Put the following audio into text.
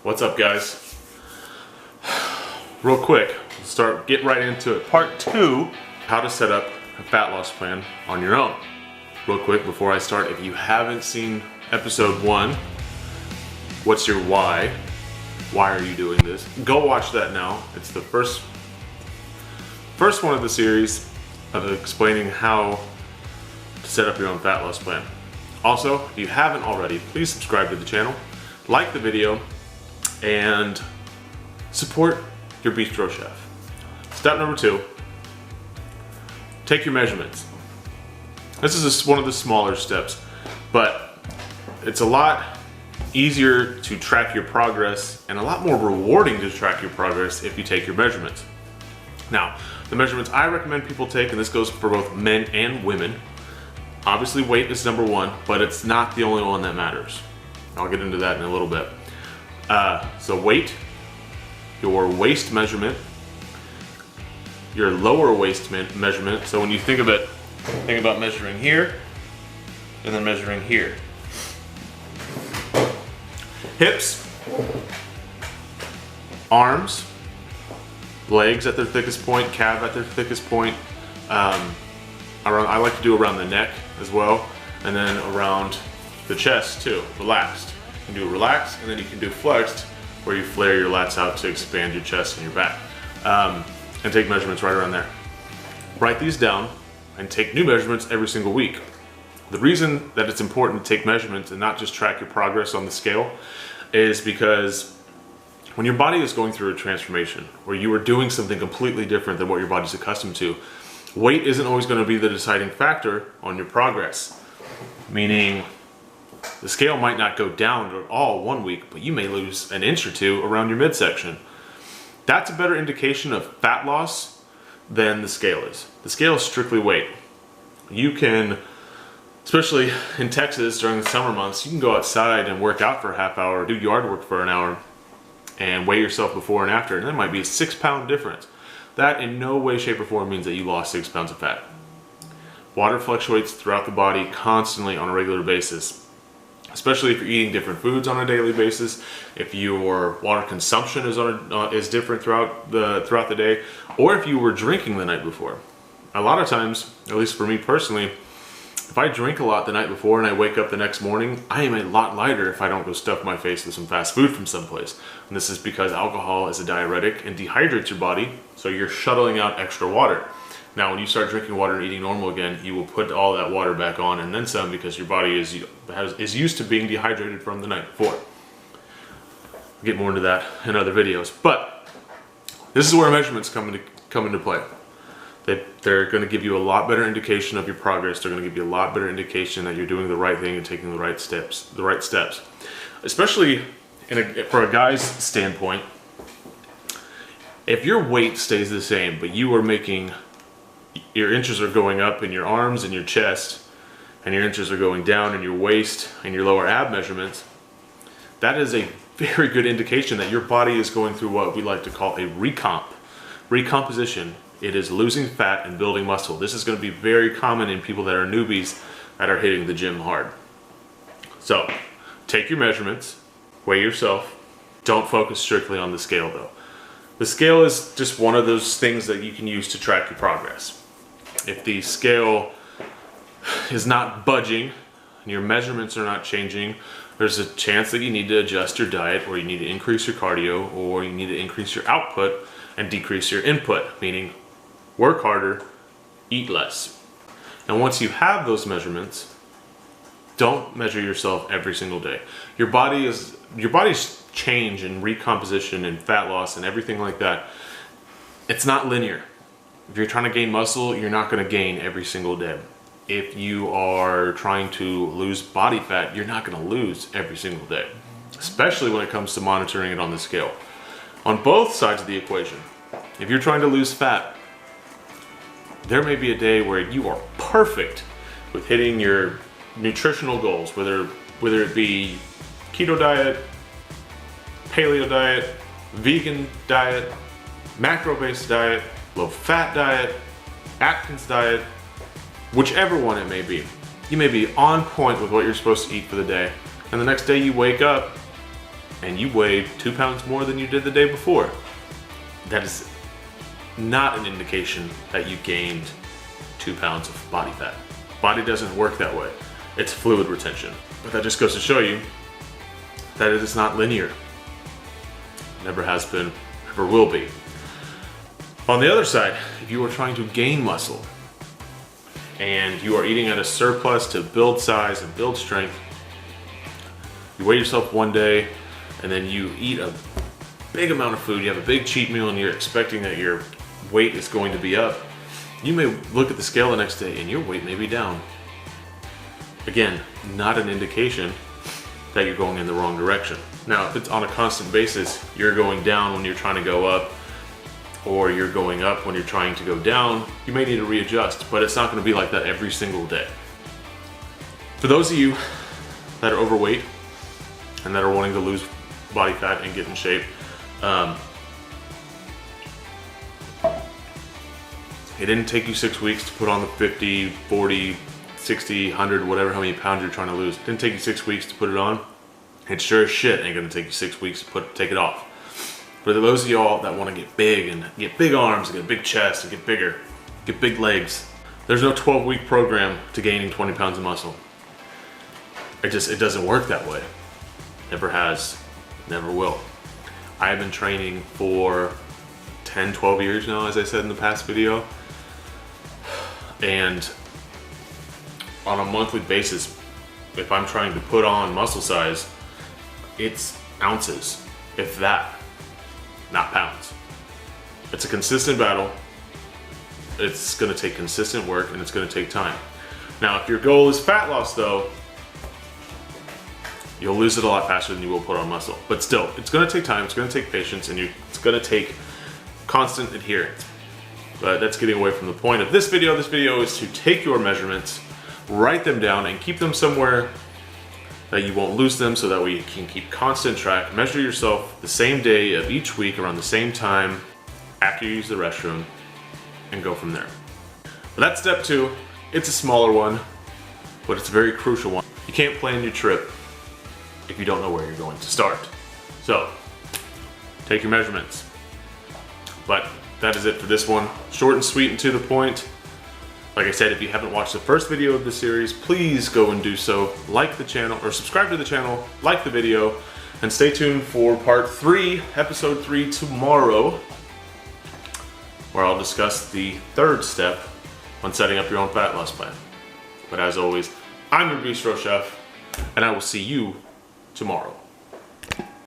What's up, guys? Real quick, get right into it. Part 2, how to set up a fat loss plan on your own. Real quick before I start, if you haven't seen episode 1, what's your why? Why are you doing this? Go watch that now. It's the first one of the series of explaining how to set up your own fat loss plan. Also, if you haven't already, please subscribe to the channel, like the video, and support your bistro chef. Step number 2, take your measurements. This is one of the smaller steps, but it's a lot easier to track your progress and a lot more rewarding to track your progress if you take your measurements. Now, the measurements I recommend people take, and this goes for both men and women, obviously weight is number 1, but it's not the only one that matters. I'll get into that in a little bit. So weight, your waist measurement, your lower waist measurement. So when you think about measuring here and then measuring here. Hips, arms, legs at their thickest point, calf at their thickest point. I like to do around the neck as well, and then around the chest too, relaxed. You can do relaxed, and then you can do flexed, where you flare your lats out to expand your chest and your back. And take measurements right around there. Write these down and take new measurements every single week. The reason that it's important to take measurements and not just track your progress on the scale is because when your body is going through a transformation, where you are doing something completely different than what your body's accustomed to, weight isn't always going to be the deciding factor on your progress. Meaning, the scale might not go down at all one week, but you may lose an inch or 2 around your midsection. That's a better indication of fat loss than the scale is. The scale is strictly weight. You can, especially in Texas during the summer months, you can go outside and work out for a half hour, do yard work for an hour, and weigh yourself before and after, and that might be a 6-pound difference. That in no way, shape, or form means that you lost 6 pounds of fat. Water fluctuates throughout the body constantly on a regular basis, especially if you're eating different foods on a daily basis, if your water consumption is different throughout the day, or if you were drinking the night before. A lot of times, at least for me personally, if I drink a lot the night before and I wake up the next morning, I am a lot lighter if I don't go stuff my face with some fast food from someplace. And this is because alcohol is a diuretic and dehydrates your body, so you're shuttling out extra water. Now, when you start drinking water and eating normal again, you will put all that water back on and then some, because your body is used to being dehydrated from the night before. We'll get more into that in other videos, but this is where measurements come into play. They're going to give you a lot better indication of your progress. They're going to give you a lot better indication that you're doing the right thing and taking the right steps. Especially for a guy's standpoint, if your weight stays the same, but your inches are going up in your arms and your chest, and your inches are going down in your waist and your lower ab measurements, that is a very good indication that your body is going through what we like to call a recomposition. It is losing fat and building muscle. This is going to be very common in people that are newbies that are hitting the gym hard. So, take your measurements, weigh yourself. Don't focus strictly on the scale though. The scale is just one of those things that you can use to track your progress. If the scale is not budging and your measurements are not changing, there's a chance that you need to adjust your diet, or you need to increase your cardio, or you need to increase your output and decrease your input, meaning work harder, eat less. And once you have those measurements, don't measure yourself every single day. Your body's change and recomposition and fat loss and everything like that, it's not linear. If you're trying to gain muscle, you're not going to gain every single day. If you are trying to lose body fat, you're not going to lose every single day, especially when it comes to monitoring it on the scale. On both sides of the equation, if you're trying to lose fat, there may be a day where you are perfect with hitting your nutritional goals, whether it be keto diet, paleo diet, vegan diet, macro-based diet, low-fat diet, Atkins diet, whichever one it may be. You may be on point with what you're supposed to eat for the day, and the next day you wake up and you weigh 2 pounds more than you did the day before, that is not an indication that you gained 2 pounds of body fat. Body doesn't work that way. It's fluid retention. But that just goes to show you that it is not linear. Never has been, never will be. On the other side, if you are trying to gain muscle and you are eating at a surplus to build size and build strength, you weigh yourself one day and then you eat a big amount of food, you have a big cheat meal, and you're expecting that your weight is going to be up, you may look at the scale the next day and your weight may be down. Again, not an indication that you're going in the wrong direction. Now, if it's on a constant basis, you're going down when you're trying to go up, or you're going up when you're trying to go down, you may need to readjust, but it's not going to be like that every single day. For those of you that are overweight and that are wanting to lose body fat and get in shape, it didn't take you 6 weeks to put on the 50, 40, 60, 100, whatever, how many pounds you're trying to lose. It didn't take you 6 weeks to put it on. It sure as shit ain't gonna take you 6 weeks to take it off. For those of y'all that wanna get big and get big arms and get a big chest and get bigger, get big legs, there's no 12-week program to gaining 20 pounds of muscle. It doesn't work that way. Never has, never will. I have been training for 10, 12 years now, as I said in the past video. And on a monthly basis, if I'm trying to put on muscle size, it's ounces, if that, not pounds. It's a consistent battle. It's gonna take consistent work and it's gonna take time. Now, if your goal is fat loss though, you'll lose it a lot faster than you will put on muscle. But still, it's gonna take time, it's gonna take patience, and it's gonna take constant adherence. But that's getting away from the point of this video. This video is to take your measurements, write them down, and keep them somewhere that you won't lose them, so that way you can keep constant track. Measure yourself the same day of each week around the same time after you use the restroom, and go from there. But that's step 2. It's a smaller one, but it's a very crucial one. You can't plan your trip if you don't know where you're going to start. So, take your measurements. But that is it for this one. Short and sweet and to the point. Like I said, if you haven't watched the first video of the series, please go and do so. Like the channel, or subscribe to the channel, like the video, and stay tuned for part 3, episode 3 tomorrow, where I'll discuss the 3rd step on setting up your own fat loss plan. But as always, I'm your Bistro Chef, and I will see you tomorrow.